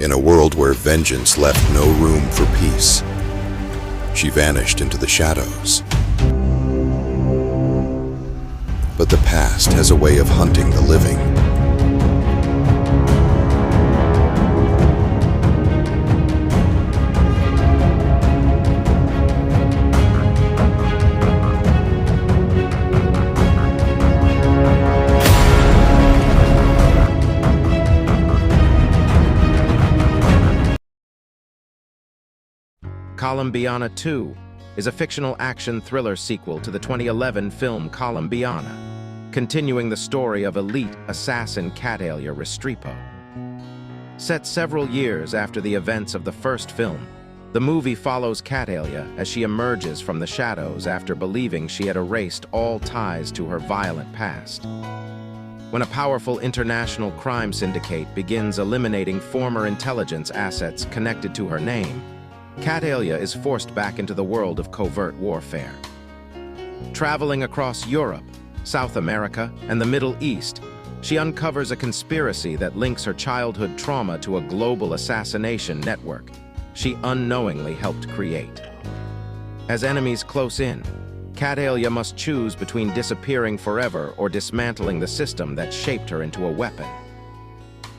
In a world where vengeance left no room for peace, she vanished into the shadows. But the past has a way of hunting the living. Colombiana 2 is a fictional action thriller sequel to the 2011 film Colombiana, continuing the story of elite assassin Emilia Restrepo. Set several years after the events of the first film, the movie follows Emilia as she emerges from the shadows after believing she had erased all ties to her violent past. When a powerful international crime syndicate begins eliminating former intelligence assets connected to her name, Emilia is forced back into the world of covert warfare. Traveling across Europe, South America, and the Middle East, she uncovers a conspiracy that links her childhood trauma to a global assassination network she unknowingly helped create. As enemies close in, Emilia must choose between disappearing forever or dismantling the system that shaped her into a weapon.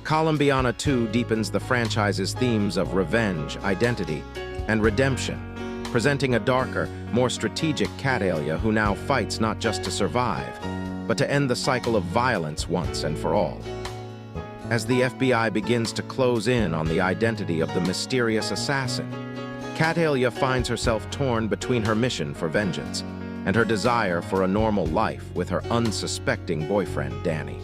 Colombiana 2 deepens the franchise's themes of revenge, identity, and redemption, presenting a darker, more strategic Emilia who now fights not just to survive, but to end the cycle of violence once and for all. As the FBI begins to close in on the identity of the mysterious assassin, Emilia finds herself torn between her mission for vengeance and her desire for a normal life with her unsuspecting boyfriend, Danny.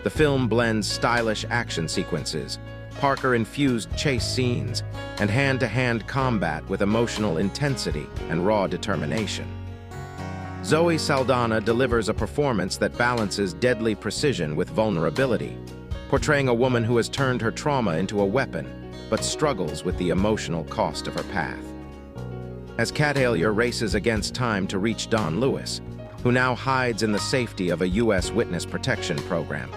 The film blends stylish action sequences, Parker-infused chase scenes, and hand-to-hand combat with emotional intensity and raw determination. Zoe Saldana delivers a performance that balances deadly precision with vulnerability, portraying a woman who has turned her trauma into a weapon, but struggles with the emotional cost of her path. As Emilia races against time to reach Don Lewis, who now hides in the safety of a U.S. witness protection program,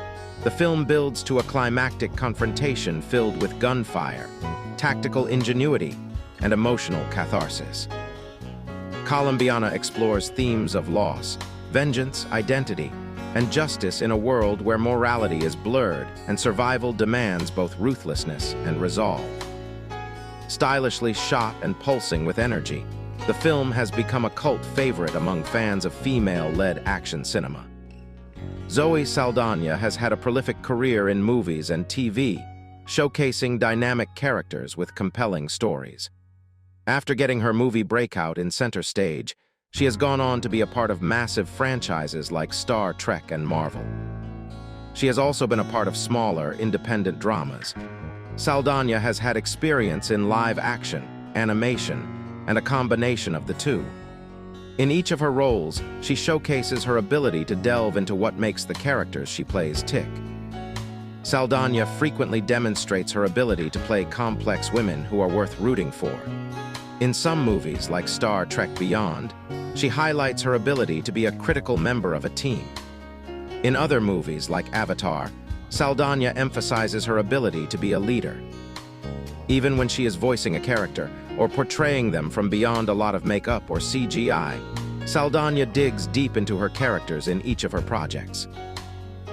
the film builds to a climactic confrontation filled with gunfire, tactical ingenuity, and emotional catharsis. Colombiana explores themes of loss, vengeance, identity, and justice in a world where morality is blurred and survival demands both ruthlessness and resolve. Stylishly shot and pulsing with energy, the film has become a cult favorite among fans of female-led action cinema. Zoe Saldaña has had a prolific career in movies and TV, showcasing dynamic characters with compelling stories. After getting her movie breakout in Center Stage, she has gone on to be a part of massive franchises like Star Trek and Marvel. She has also been a part of smaller, independent dramas. Saldaña has had experience in live action, animation, and a combination of the two. In each of her roles, she showcases her ability to delve into what makes the characters she plays tick. Saldaña frequently demonstrates her ability to play complex women who are worth rooting for. In some movies, like Star Trek Beyond, she highlights her ability to be a critical member of a team. In other movies, like Avatar, Saldaña emphasizes her ability to be a leader. Even when she is voicing a character or portraying them from beyond a lot of makeup or CGI, Saldaña digs deep into her characters in each of her projects.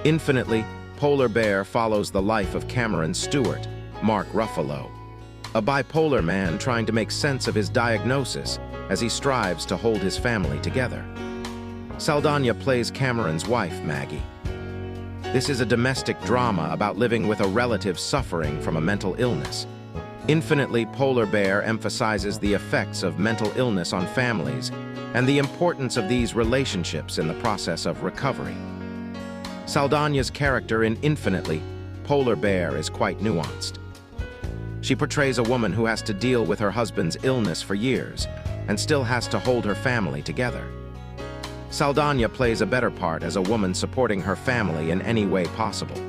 Infinitely, Polar Bear follows the life of Cameron Stewart, Mark Ruffalo, a bipolar man trying to make sense of his diagnosis as he strives to hold his family together. Saldaña plays Cameron's wife, Maggie. This is a domestic drama about living with a relative suffering from a mental illness. Infinitely, Polar Bear emphasizes the effects of mental illness on families and the importance of these relationships in the process of recovery. Saldaña's character in Infinitely, Polar Bear is quite nuanced. She portrays a woman who has to deal with her husband's illness for years and still has to hold her family together. Saldaña plays a better part as a woman supporting her family in any way possible.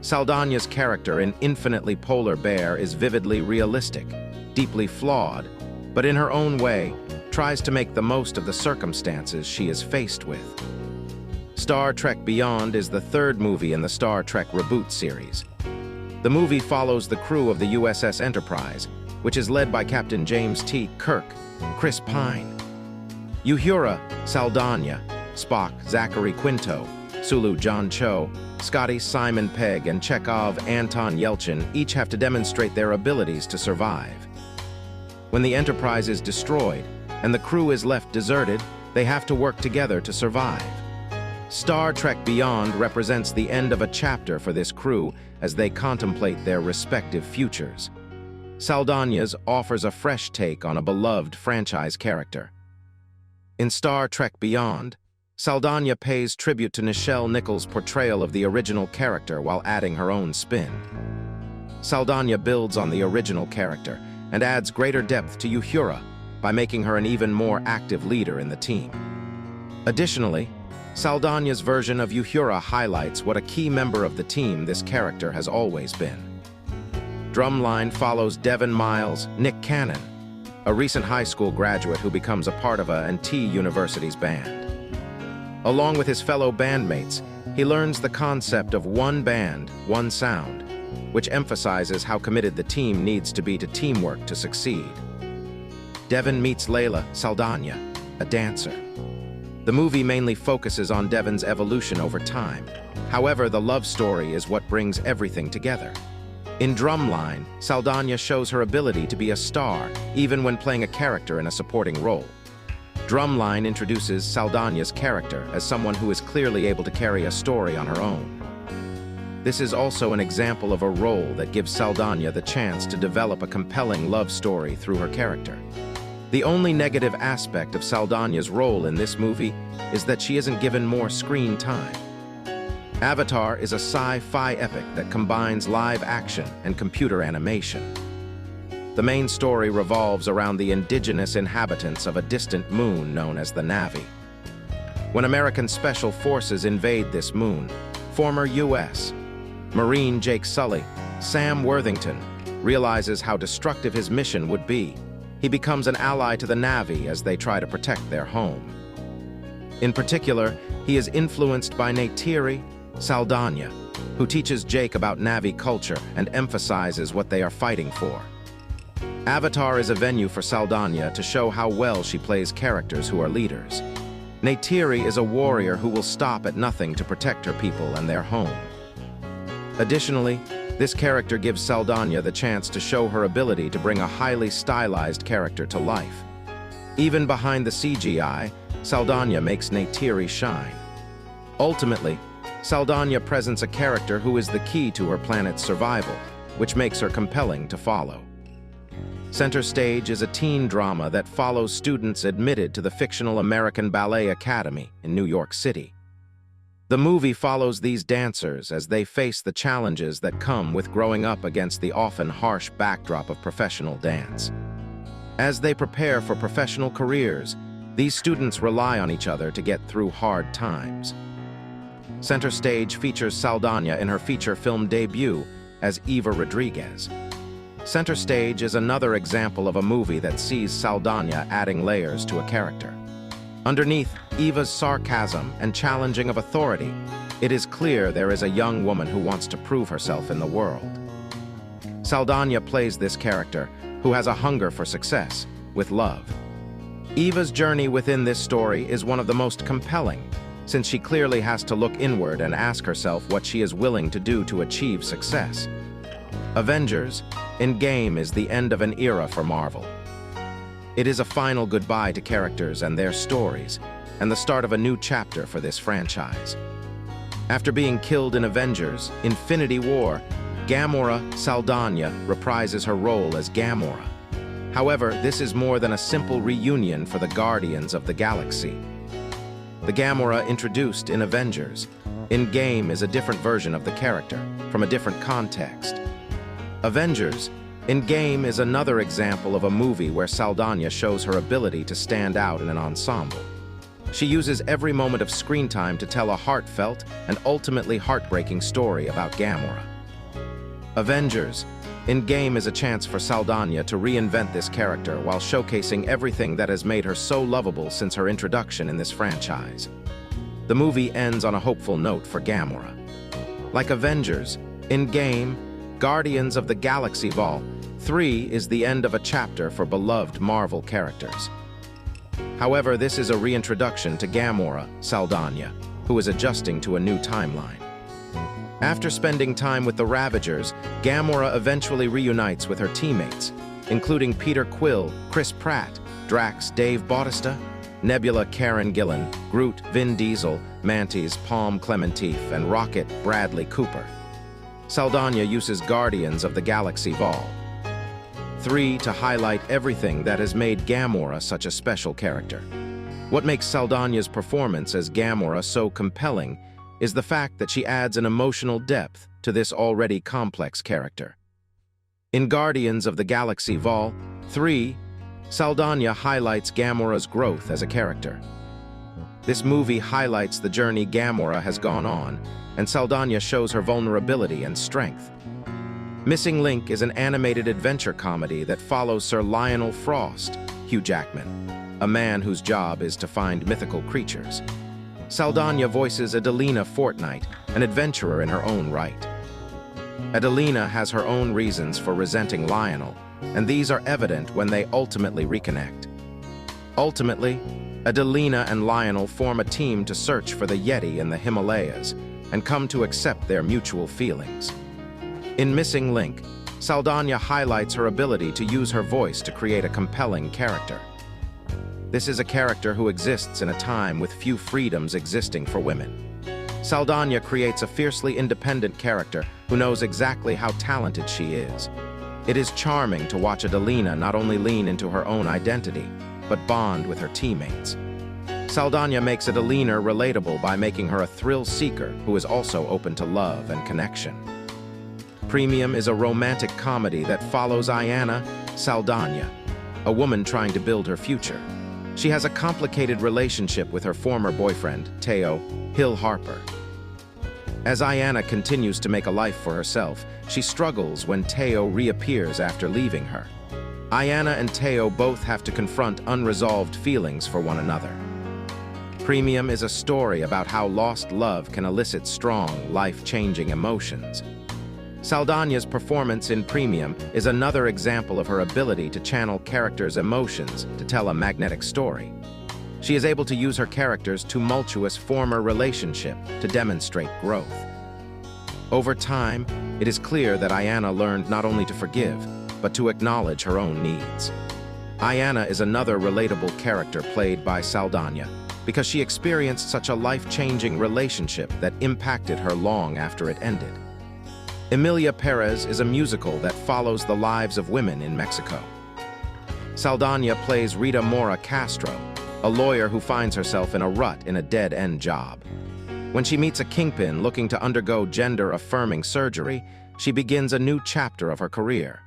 Saldaña's character in Infinitely Polar Bear is vividly realistic, deeply flawed, but in her own way, tries to make the most of the circumstances she is faced with. Star Trek Beyond is the third movie in the Star Trek reboot series. The movie follows the crew of the USS Enterprise, which is led by Captain James T. Kirk, Chris Pine, Uhura Saldaña, Spock Zachary Quinto, Sulu John Cho, Scotty Simon Pegg, and Chekhov Anton Yelchin each have to demonstrate their abilities to survive. When the Enterprise is destroyed and the crew is left deserted, they have to work together to survive. Star Trek Beyond represents the end of a chapter for this crew as they contemplate their respective futures. Saldaña's offers a fresh take on a beloved franchise character. In Star Trek Beyond, Saldaña pays tribute to Nichelle Nichols' portrayal of the original character while adding her own spin. Saldaña builds on the original character and adds greater depth to Uhura by making her an even more active leader in the team. Additionally, Saldaña's version of Uhura highlights what a key member of the team this character has always been. Drumline follows Devin Miles, Nick Cannon, a recent high school graduate who becomes a part of A&T University's band. Along with his fellow bandmates, he learns the concept of one band, one sound, which emphasizes how committed the team needs to be to teamwork to succeed. Devin meets Layla Saldaña, a dancer. The movie mainly focuses on Devin's evolution over time. However, the love story is what brings everything together. In Drumline, Saldaña shows her ability to be a star, even when playing a character in a supporting role. Drumline introduces Saldaña's character as someone who is clearly able to carry a story on her own. This is also an example of a role that gives Saldaña the chance to develop a compelling love story through her character. The only negative aspect of Saldaña's role in this movie is that she isn't given more screen time. Avatar is a sci-fi epic that combines live action and computer animation. The main story revolves around the indigenous inhabitants of a distant moon known as the Na'vi. When American Special Forces invade this moon, former U.S. Marine Jake Sully, Sam Worthington, realizes how destructive his mission would be. He becomes an ally to the Na'vi as they try to protect their home. In particular, he is influenced by Neytiri Saldaña, who teaches Jake about Na'vi culture and emphasizes what they are fighting for. Avatar is a venue for Saldaña to show how well she plays characters who are leaders. Neytiri is a warrior who will stop at nothing to protect her people and their home. Additionally, this character gives Saldaña the chance to show her ability to bring a highly stylized character to life. Even behind the CGI, Saldaña makes Neytiri shine. Ultimately, Saldaña presents a character who is the key to her planet's survival, which makes her compelling to follow. Center Stage is a teen drama that follows students admitted to the fictional American Ballet Academy in New York City. The movie follows these dancers as they face the challenges that come with growing up against the often harsh backdrop of professional dance. As they prepare for professional careers, these students rely on each other to get through hard times. Center Stage features Saldaña in her feature film debut as Eva Rodriguez. Center Stage is another example of a movie that sees Saldaña adding layers to a character. Underneath Eva's sarcasm and challenging of authority, it is clear there is a young woman who wants to prove herself in the world. Saldaña plays this character, who has a hunger for success, with love. Eva's journey within this story is one of the most compelling, since she clearly has to look inward and ask herself what she is willing to do to achieve success. Avengers and Gamora is the end of an era for Marvel. It is a final goodbye to characters and their stories, and the start of a new chapter for this franchise. After being killed in Avengers: Infinity War, Gamora Saldaña reprises her role as Gamora. However, this is more than a simple reunion for the Guardians of the Galaxy. The Gamora introduced in Avengers: Endgame is a different version of the character, from a different context. Avengers: Endgame is another example of a movie where Saldaña shows her ability to stand out in an ensemble. She uses every moment of screen time to tell a heartfelt and ultimately heartbreaking story about Gamora. Avengers: Endgame is a chance for Saldaña to reinvent this character while showcasing everything that has made her so lovable since her introduction in this franchise. The movie ends on a hopeful note for Gamora. Like Avengers: Endgame, Guardians of the Galaxy Vol. 3 is the end of a chapter for beloved Marvel characters. However, this is a reintroduction to Gamora, Saldaña, who is adjusting to a new timeline. After spending time with the Ravagers, Gamora eventually reunites with her teammates, including Peter Quill, Chris Pratt, Drax, Dave Bautista, Nebula, Karen Gillan, Groot, Vin Diesel, Mantis, Palm Clementif, and Rocket, Bradley Cooper. Saldaña uses Guardians of the Galaxy Vol. 3 to highlight everything that has made Gamora such a special character. What makes Saldaña's performance as Gamora so compelling is the fact that she adds an emotional depth to this already complex character. In Guardians of the Galaxy Vol. 3, Saldaña highlights Gamora's growth as a character. This movie highlights the journey Gamora has gone on, and Saldaña shows her vulnerability and strength. Missing Link is an animated adventure comedy that follows Sir Lionel Frost, Hugh Jackman, a man whose job is to find mythical creatures. Saldaña voices Adelina Fortnite, an adventurer in her own right. Adelina has her own reasons for resenting Lionel, and these are evident when they ultimately reconnect. Ultimately, Adelina and Lionel form a team to search for the Yeti in the Himalayas and come to accept their mutual feelings. In Missing Link, Saldaña highlights her ability to use her voice to create a compelling character. This is a character who exists in a time with few freedoms existing for women. Saldaña creates a fiercely independent character who knows exactly how talented she is. It is charming to watch Adelina not only lean into her own identity, but bond with her teammates. Saldaña makes Adelina relatable by making her a thrill-seeker who is also open to love and connection. Premium is a romantic comedy that follows Ayanna Saldaña, a woman trying to build her future. She has a complicated relationship with her former boyfriend, Teo Hill Harper. As Ayanna continues to make a life for herself, she struggles when Teo reappears after leaving her. Ayanna and Teo both have to confront unresolved feelings for one another. Premium is a story about how lost love can elicit strong, life-changing emotions. Saldaña's performance in Premium is another example of her ability to channel characters' emotions to tell a magnetic story. She is able to use her character's tumultuous former relationship to demonstrate growth. Over time, it is clear that Ayanna learned not only to forgive, but to acknowledge her own needs. Ayanna is another relatable character played by Saldaña because she experienced such a life-changing relationship that impacted her long after it ended. Emilia Perez is a musical that follows the lives of women in Mexico. Saldaña plays Rita Mora Castro, a lawyer who finds herself in a rut in a dead-end job. When she meets a kingpin looking to undergo gender-affirming surgery, she begins a new chapter of her career.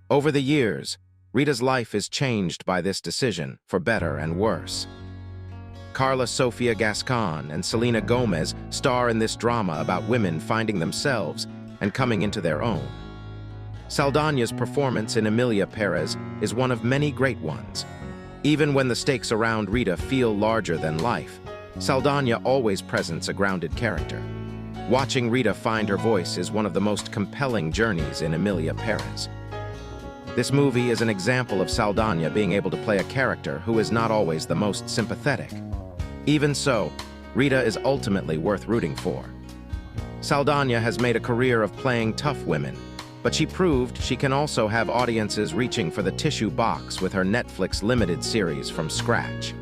Over the years, Rita's life is changed by this decision, for better and worse. Carla Sofia Gascon and Selena Gomez star in this drama about women finding themselves and coming into their own. Saldaña's performance in Emilia Perez is one of many great ones. Even when the stakes around Rita feel larger than life, Saldaña always presents a grounded character. Watching Rita find her voice is one of the most compelling journeys in Emilia Perez. This movie is an example of Saldaña being able to play a character who is not always the most sympathetic. Even so, Rita is ultimately worth rooting for. Saldaña has made a career of playing tough women, but she proved she can also have audiences reaching for the tissue box with her Netflix limited series From Scratch.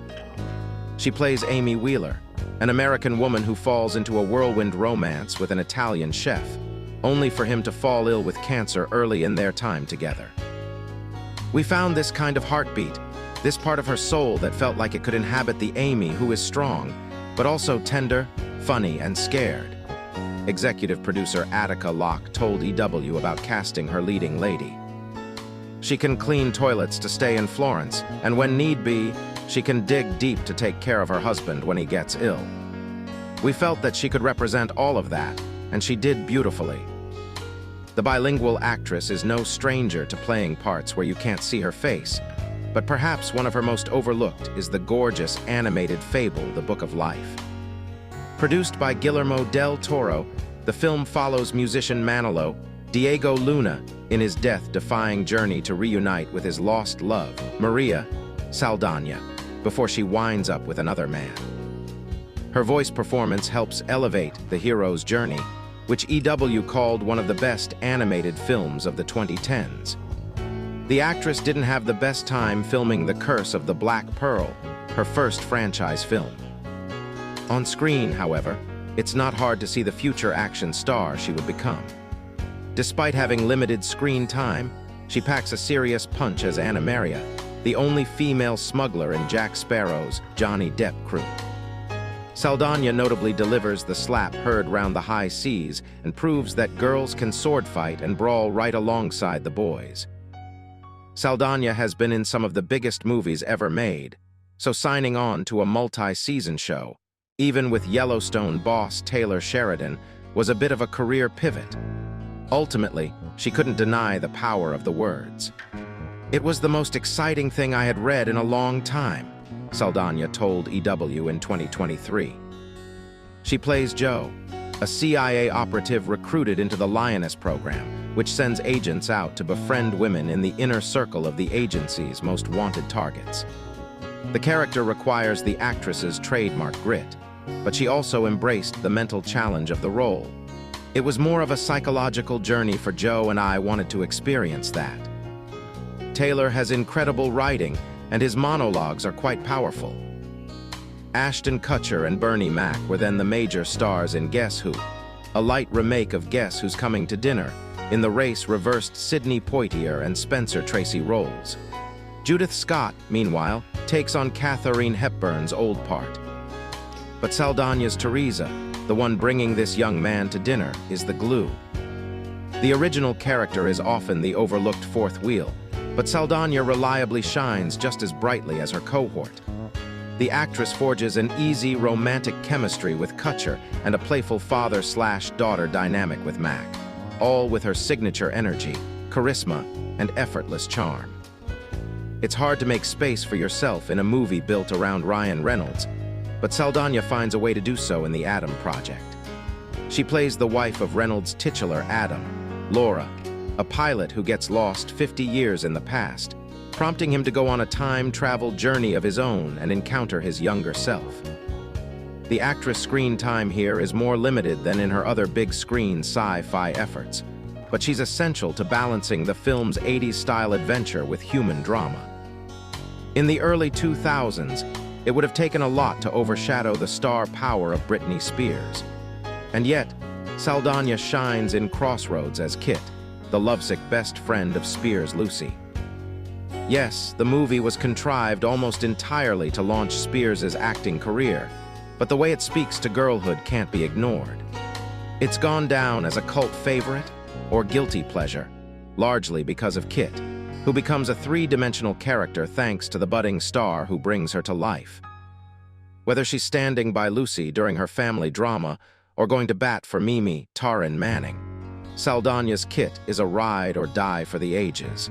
She plays Amy Wheeler, an American woman who falls into a whirlwind romance with an Italian chef, only for him to fall ill with cancer early in their time together. We found this kind of heartbeat, this part of her soul that felt like it could inhabit the Amy who is strong, but also tender, funny, and scared. Executive producer Attica Locke told EW about casting her leading lady. She can clean toilets to stay in Florence, and when need be, she can dig deep to take care of her husband when he gets ill. We felt that she could represent all of that, and she did beautifully. The bilingual actress is no stranger to playing parts where you can't see her face, but perhaps one of her most overlooked is the gorgeous animated fable, The Book of Life. Produced by Guillermo del Toro, the film follows musician Manolo, Diego Luna in his death-defying journey to reunite with his lost love, Maria Saldaña, before she winds up with another man. Her voice performance helps elevate the hero's journey, which EW called one of the best animated films of the 2010s. The actress didn't have the best time filming The Curse of the Black Pearl, her first franchise film. On screen, however, it's not hard to see the future action star she would become. Despite having limited screen time, she packs a serious punch as Anna Maria, the only female smuggler in Jack Sparrow's Johnny Depp crew. Saldaña notably delivers the slap heard round the high seas and proves that girls can sword fight and brawl right alongside the boys. Saldaña has been in some of the biggest movies ever made, so signing on to a multi-season show, even with Yellowstone boss Taylor Sheridan, was a bit of a career pivot. Ultimately, she couldn't deny the power of the words. "It was the most exciting thing I had read in a long time," Saldaña told EW in 2023. She plays Jo, a CIA operative recruited into the Lioness program, which sends agents out to befriend women in the inner circle of the agency's most wanted targets. The character requires the actress's trademark grit, but she also embraced the mental challenge of the role. "It was more of a psychological journey for Jo, and I wanted to experience that." Taylor has incredible writing, and his monologues are quite powerful. Ashton Kutcher and Bernie Mac were then the major stars in Guess Who, a light remake of Guess Who's Coming to Dinner. In the race reversed Sidney Poitier and Spencer Tracy roles. Judith Scott, meanwhile, takes on Katharine Hepburn's old part. But Saldaña's Teresa, the one bringing this young man to dinner, is the glue. The original character is often the overlooked fourth wheel, but Saldaña reliably shines just as brightly as her cohort. The actress forges an easy, romantic chemistry with Kutcher and a playful father-slash-daughter dynamic with Mac, all with her signature energy, charisma, and effortless charm. It's hard to make space for yourself in a movie built around Ryan Reynolds, but Saldaña finds a way to do so in The Adam Project. She plays the wife of Reynolds' titular Adam, Laura, a pilot who gets lost 50 years in the past, prompting him to go on a time-travel journey of his own and encounter his younger self. The actress' screen time here is more limited than in her other big-screen sci-fi efforts, but she's essential to balancing the film's 80s-style adventure with human drama. In the early 2000s, it would have taken a lot to overshadow the star power of Britney Spears. And yet, Saldaña shines in Crossroads as Kit, the lovesick best friend of Spears' Lucy. Yes, the movie was contrived almost entirely to launch Spears' acting career, but the way it speaks to girlhood can't be ignored. It's gone down as a cult favorite or guilty pleasure, largely because of Kit, who becomes a three-dimensional character thanks to the budding star who brings her to life. Whether she's standing by Lucy during her family drama or going to bat for Mimi Taryn Manning, Saldaña's Kit is a ride or die for the ages.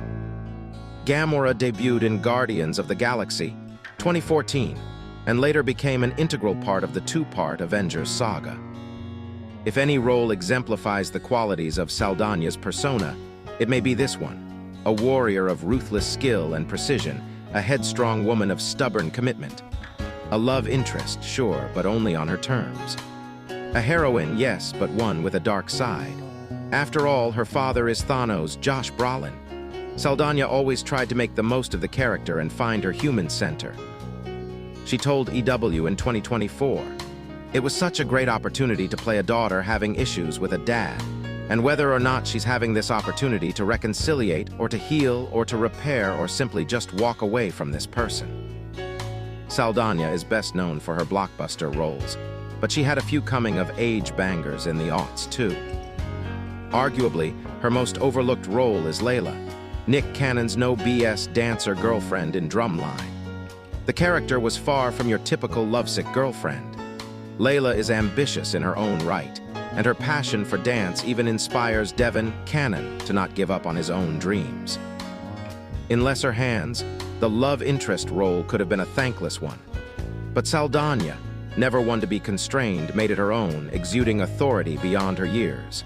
Gamora debuted in Guardians of the Galaxy 2014 and later became an integral part of the two-part Avengers saga. If any role exemplifies the qualities of Saldaña's persona, it may be this one, a warrior of ruthless skill and precision, a headstrong woman of stubborn commitment. A love interest, sure, but only on her terms. A heroine, yes, but one with a dark side. After all, her father is Thanos' Josh Brolin. Saldaña always tried to make the most of the character and find her human center. She told EW in 2024, "It was such a great opportunity to play a daughter having issues with a dad, and whether or not she's having this opportunity to reconciliate or to heal or to repair or simply just walk away from this person." Saldaña is best known for her blockbuster roles, but she had a few coming-of-age bangers in the aughts, too. Arguably, her most overlooked role is Layla, Nick Cannon's no-BS dancer girlfriend in Drumline. The character was far from your typical lovesick girlfriend. Layla is ambitious in her own right, and her passion for dance even inspires Devin Cannon to not give up on his own dreams. In lesser hands, the love interest role could have been a thankless one. But Saldaña, never one to be constrained, made it her own, exuding authority beyond her years.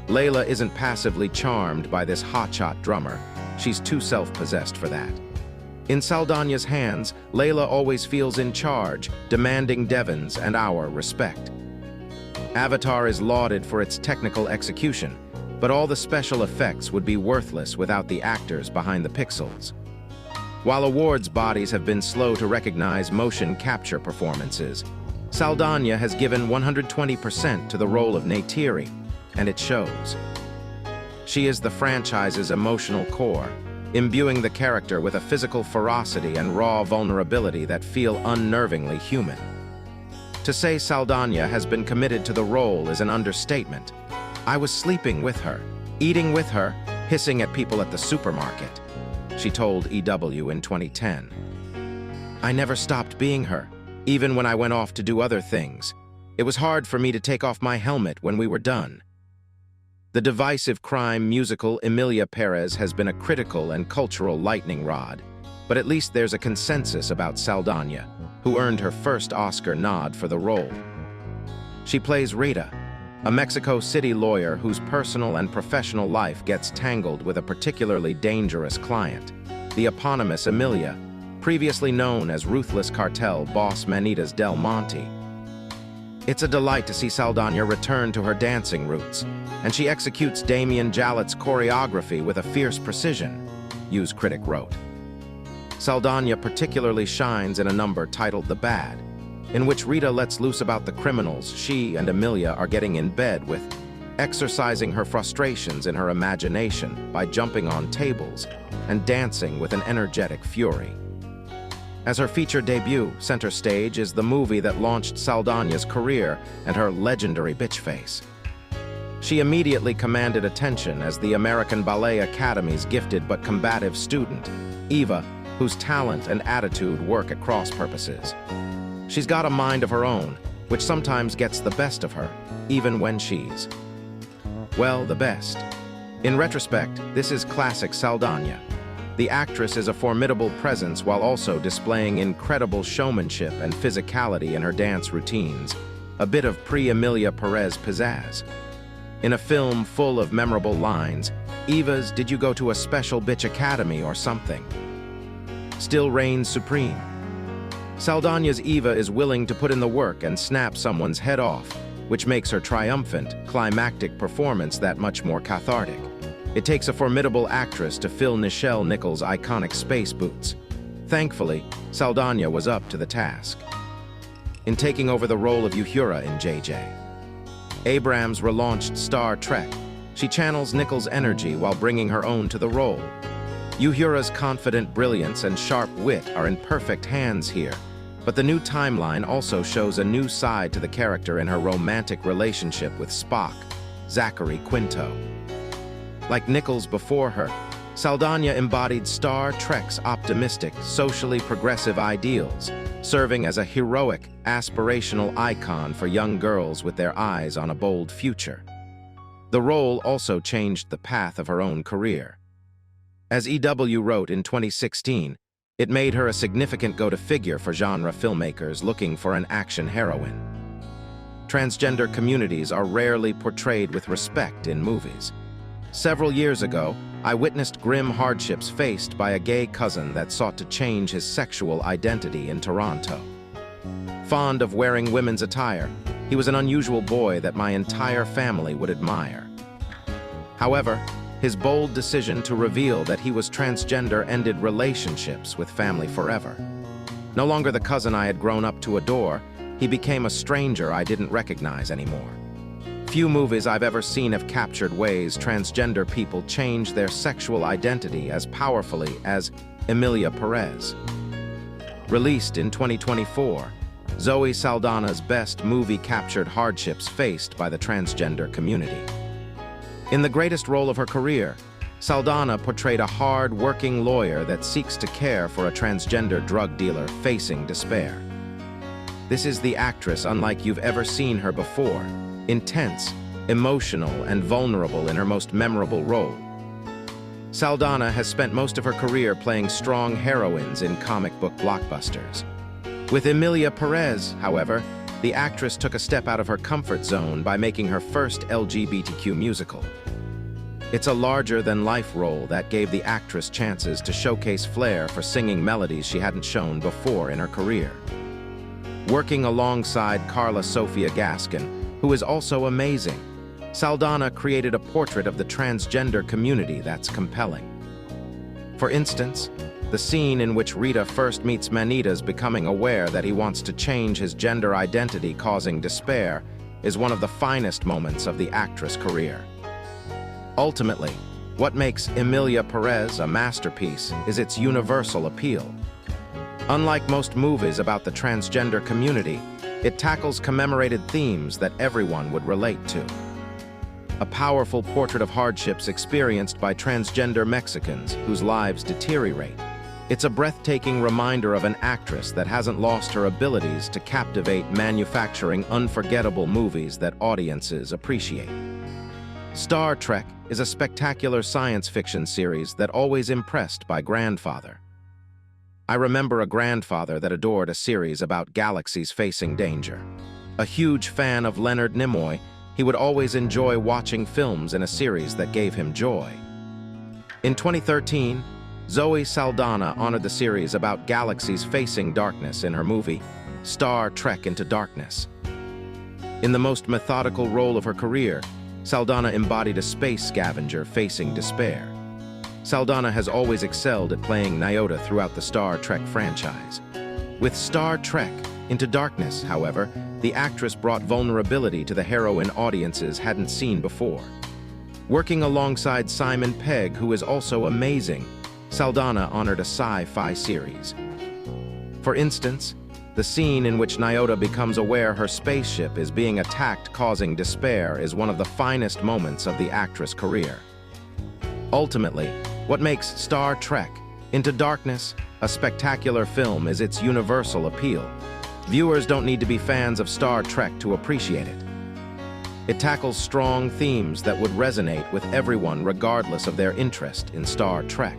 Layla isn't passively charmed by this hotshot drummer. She's too self-possessed for that. In Saldaña's hands, Layla always feels in charge, demanding Devon's and our respect. Avatar is lauded for its technical execution, but all the special effects would be worthless without the actors behind the pixels. While awards bodies have been slow to recognize motion capture performances, Saldaña has given 120% to the role of Neytiri, and it shows. She is the franchise's emotional core, imbuing the character with a physical ferocity and raw vulnerability that feel unnervingly human. To say Saldaña has been committed to the role is an understatement. I was sleeping with her, eating with her, hissing at people at the supermarket, she told EW in 2010. I never stopped being her, even when I went off to do other things. It was hard for me to take off my helmet when we were done. The divisive crime musical Emilia Perez has been a critical and cultural lightning rod, but at least there's a consensus about Saldaña, who earned her first Oscar nod for the role. She plays Rita, a Mexico City lawyer whose personal and professional life gets tangled with a particularly dangerous client, the eponymous Emilia, previously known as ruthless cartel boss Manitas Del Monte. It's a delight to see Saldaña return to her dancing roots, and she executes Damien Jallet's choreography with a fierce precision, U's critic wrote. Saldaña particularly shines in a number titled The Bad, in which Rita lets loose about the criminals she and Emilia are getting in bed with, exercising her frustrations in her imagination by jumping on tables and dancing with an energetic fury. As her feature debut, center stage is the movie that launched Saldaña's career and her legendary bitch face. She immediately commanded attention as the American Ballet Academy's gifted but combative student, Eva, whose talent and attitude work at cross purposes. She's got a mind of her own, which sometimes gets the best of her, even when she's, well, the best. In retrospect, this is classic Saldaña. The actress is a formidable presence while also displaying incredible showmanship and physicality in her dance routines, a bit of pre-Emilia Perez pizzazz. In a film full of memorable lines, Eva's "Did you go to a special bitch academy or something?" still reigns supreme. Saldaña's Eva is willing to put in the work and snap someone's head off, which makes her triumphant, climactic performance that much more cathartic. It takes a formidable actress to fill Nichelle Nichols' iconic space boots. Thankfully, Saldaña was up to the task. In taking over the role of Uhura in JJ Abrams' relaunched Star Trek, she channels Nichols' energy while bringing her own to the role. Uhura's confident brilliance and sharp wit are in perfect hands here, but the new timeline also shows a new side to the character in her romantic relationship with Spock, Zachary Quinto. Like Nichols before her, Saldaña embodied Star Trek's optimistic, socially progressive ideals, serving as a heroic, aspirational icon for young girls with their eyes on a bold future. The role also changed the path of her own career. As EW wrote in 2016, it made her a significant go-to figure for genre filmmakers looking for an action heroine. Transgender communities are rarely portrayed with respect in movies. Several years ago, I witnessed grim hardships faced by a gay cousin that sought to change his sexual identity in Toronto. Fond of wearing women's attire, he was an unusual boy that my entire family would admire. However, his bold decision to reveal that he was transgender ended relationships with family forever. No longer the cousin I had grown up to adore, he became a stranger I didn't recognize anymore. Few movies I've ever seen have captured ways transgender people change their sexual identity as powerfully as Emilia Perez. Released in 2024, Zoe Saldana's best movie captured hardships faced by the transgender community. In the greatest role of her career, Saldana portrayed a hard-working lawyer that seeks to care for a transgender drug dealer facing despair. This is the actress unlike you've ever seen her before, intense, emotional, and vulnerable in her most memorable role. Saldana has spent most of her career playing strong heroines in comic book blockbusters. With Emilia Perez, however, the actress took a step out of her comfort zone by making her first LGBTQ musical. It's a larger-than-life role that gave the actress chances to showcase flair for singing melodies she hadn't shown before in her career. Working alongside Carla Sofia Gaskin, who is also amazing, Saldana created a portrait of the transgender community that's compelling. For instance, the scene in which Rita first meets Manita's becoming aware that he wants to change his gender identity, causing despair, is one of the finest moments of the actress' career. Ultimately, what makes Emilia Perez a masterpiece is its universal appeal. Unlike most movies about the transgender community, it tackles commemorated themes that everyone would relate to. A powerful portrait of hardships experienced by transgender Mexicans whose lives deteriorate. It's a breathtaking reminder of an actress that hasn't lost her abilities to captivate, manufacturing unforgettable movies that audiences appreciate. Star Trek is a spectacular science fiction series that always impressed my grandfather. I remember a grandfather that adored a series about galaxies facing danger. A huge fan of Leonard Nimoy, he would always enjoy watching films in a series that gave him joy. In 2013, Zoe Saldana honored the series about galaxies facing darkness in her movie, Star Trek Into Darkness. In the most methodical role of her career, Saldana embodied a space scavenger facing despair. Saldana has always excelled at playing Nyota throughout the Star Trek franchise. With Star Trek Into Darkness, however, the actress brought vulnerability to the heroine audiences hadn't seen before. Working alongside Simon Pegg, who is also amazing, Saldana honored a sci-fi series. For instance, the scene in which Nyota becomes aware her spaceship is being attacked, causing despair, is one of the finest moments of the actress' career. Ultimately, what makes Star Trek Into Darkness a spectacular film is its universal appeal. Viewers don't need to be fans of Star Trek to appreciate it. It tackles strong themes that would resonate with everyone regardless of their interest in Star Trek.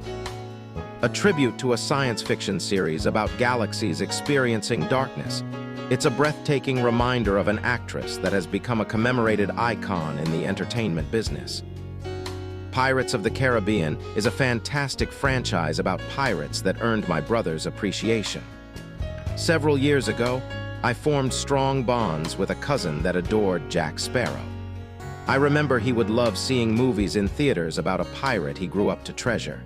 A tribute to a science fiction series about galaxies experiencing darkness, it's a breathtaking reminder of an actress that has become a commemorated icon in the entertainment business. Pirates of the Caribbean is a fantastic franchise about pirates that earned my brother's appreciation. Several years ago, I formed strong bonds with a cousin that adored Jack Sparrow. I remember he would love seeing movies in theaters about a pirate he grew up to treasure.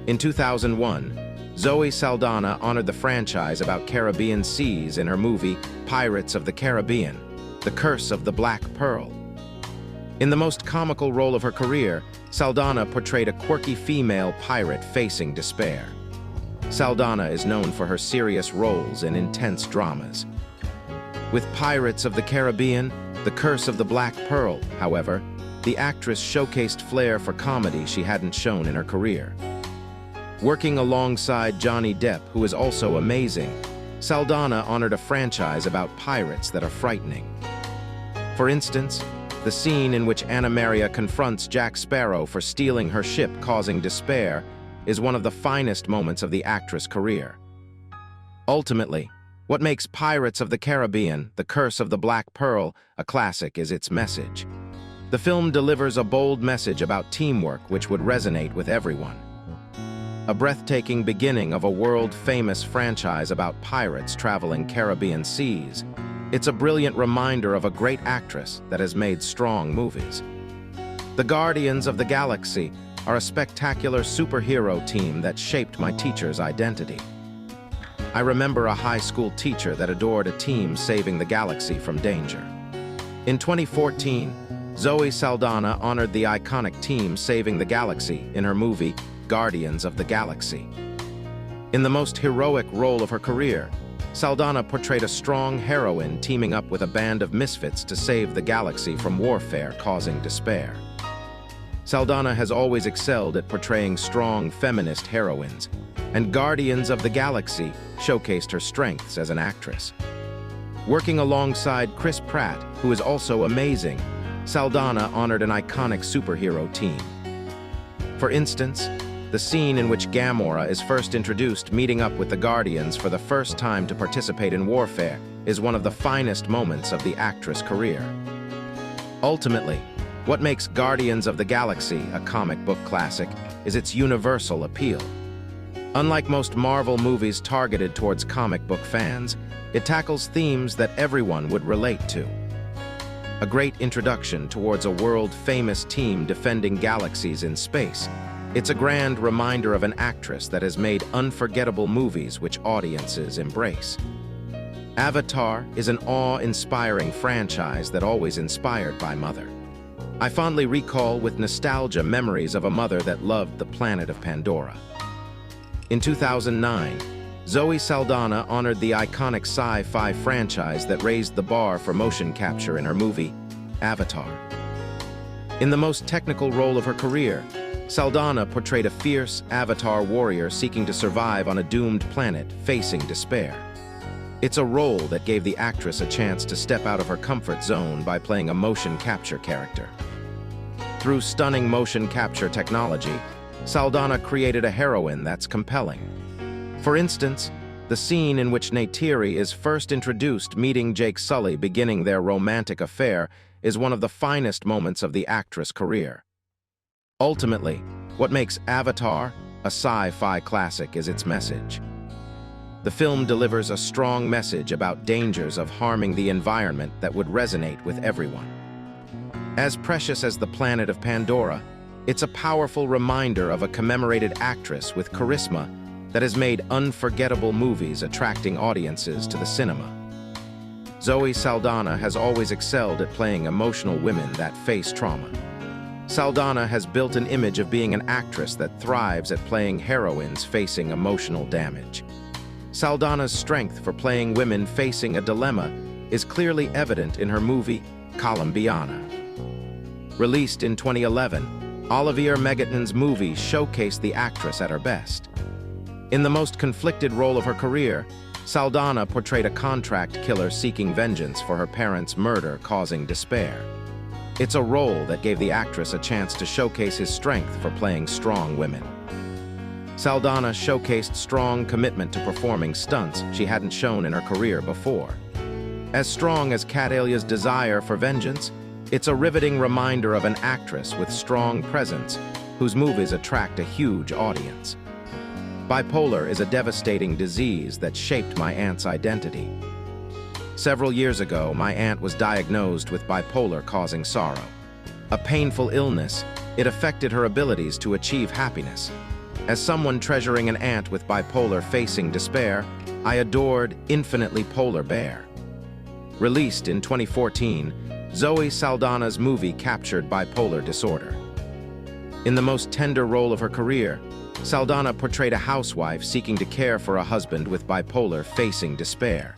In 2001, Zoe Saldana honored the franchise about Caribbean seas in her movie Pirates of the Caribbean, The Curse of the Black Pearl. In the most comical role of her career, Saldana portrayed a quirky female pirate facing despair. Saldana is known for her serious roles in intense dramas. With Pirates of the Caribbean, The Curse of the Black Pearl, however, the actress showcased flair for comedy she hadn't shown in her career. Working alongside Johnny Depp, who is also amazing, Saldana honored a franchise about pirates that are frightening. For instance, the scene in which Anna Maria confronts Jack Sparrow for stealing her ship, causing despair, is one of the finest moments of the actress' career. Ultimately, what makes Pirates of the Caribbean, The Curse of the Black Pearl, a classic is its message. The film delivers a bold message about teamwork which would resonate with everyone. A breathtaking beginning of a world-famous franchise about pirates traveling Caribbean seas, it's a brilliant reminder of a great actress that has made strong movies. The Guardians of the Galaxy are a spectacular superhero team that shaped my teacher's identity. I remember a high school teacher that adored a team saving the galaxy from danger. In 2014, Zoe Saldana honored the iconic team saving the galaxy in her movie Guardians of the Galaxy. In the most heroic role of her career, Saldana portrayed a strong heroine teaming up with a band of misfits to save the galaxy from warfare causing despair. Saldana has always excelled at portraying strong feminist heroines, and Guardians of the Galaxy showcased her strengths as an actress. Working alongside Chris Pratt, who is also amazing, Saldana honored an iconic superhero team. For instance, the scene in which Gamora is first introduced meeting up with the Guardians for the first time to participate in warfare is one of the finest moments of the actress' career. Ultimately, what makes Guardians of the Galaxy a comic book classic is its universal appeal. Unlike most Marvel movies targeted towards comic book fans, it tackles themes that everyone would relate to. A great introduction towards a world-famous team defending galaxies in space. It's a grand reminder of an actress that has made unforgettable movies which audiences embrace. Avatar is an awe-inspiring franchise that always inspired my mother. I fondly recall with nostalgia memories of a mother that loved the planet of Pandora. In 2009, Zoe Saldana honored the iconic sci-fi franchise that raised the bar for motion capture in her movie, Avatar. In the most technical role of her career, Saldana portrayed a fierce Avatar warrior seeking to survive on a doomed planet facing despair. It's a role that gave the actress a chance to step out of her comfort zone by playing a motion capture character. Through stunning motion capture technology, Saldana created a heroine that's compelling. For instance, the scene in which Neytiri is first introduced meeting Jake Sully beginning their romantic affair is one of the finest moments of the actress' career. Ultimately, what makes Avatar a sci-fi classic is its message. The film delivers a strong message about dangers of harming the environment that would resonate with everyone. As precious as the planet of Pandora, it's a powerful reminder of a commemorated actress with charisma that has made unforgettable movies attracting audiences to the cinema. Zoe Saldana has always excelled at playing emotional women that face trauma. Saldana has built an image of being an actress that thrives at playing heroines facing emotional damage. Saldana's strength for playing women facing a dilemma is clearly evident in her movie, Colombiana. Released in 2011, Olivier Megaton's movie showcased the actress at her best. In the most conflicted role of her career, Saldana portrayed a contract killer seeking vengeance for her parents' murder causing despair. It's a role that gave the actress a chance to showcase his strength for playing strong women. Saldana showcased strong commitment to performing stunts she hadn't shown in her career before. As strong as Catalia's desire for vengeance, it's a riveting reminder of an actress with strong presence whose movies attract a huge audience. Bipolar is a devastating disease that shaped my aunt's identity. Several years ago, my aunt was diagnosed with bipolar causing sorrow. A painful illness, it affected her abilities to achieve happiness. As someone treasuring an aunt with bipolar facing despair, I adored Infinitely Polar Bear. Released in 2014, Zoe Saldana's movie captured bipolar disorder. In the most tender role of her career, Saldana portrayed a housewife seeking to care for a husband with bipolar facing despair.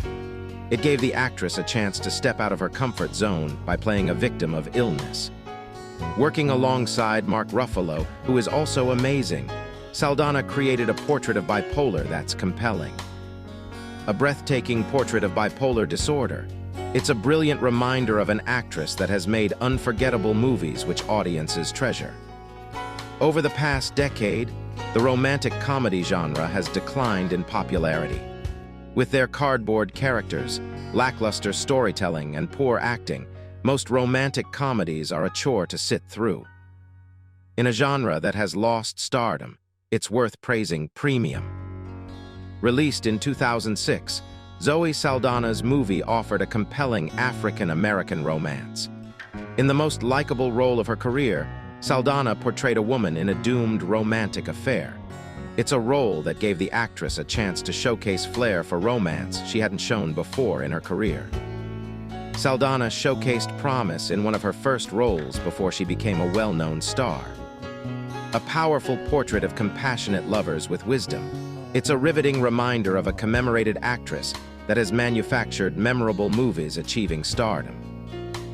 It gave the actress a chance to step out of her comfort zone by playing a victim of illness. Working alongside Mark Ruffalo, who is also amazing, Saldana created a portrait of bipolar that's compelling. A breathtaking portrait of bipolar disorder. It's a brilliant reminder of an actress that has made unforgettable movies which audiences treasure. Over the past decade, the romantic comedy genre has declined in popularity. With their cardboard characters, lackluster storytelling, and poor acting, most romantic comedies are a chore to sit through. In a genre that has lost stardom, it's worth praising premium. Released in 2006, Zoe Saldana's movie offered a compelling African-American romance. In the most likable role of her career, Saldana portrayed a woman in a doomed romantic affair. It's a role that gave the actress a chance to showcase flair for romance she hadn't shown before in her career. Saldana showcased promise in one of her first roles before she became a well-known star. A powerful portrait of compassionate lovers with wisdom. It's a riveting reminder of a commemorated actress that has manufactured memorable movies achieving stardom.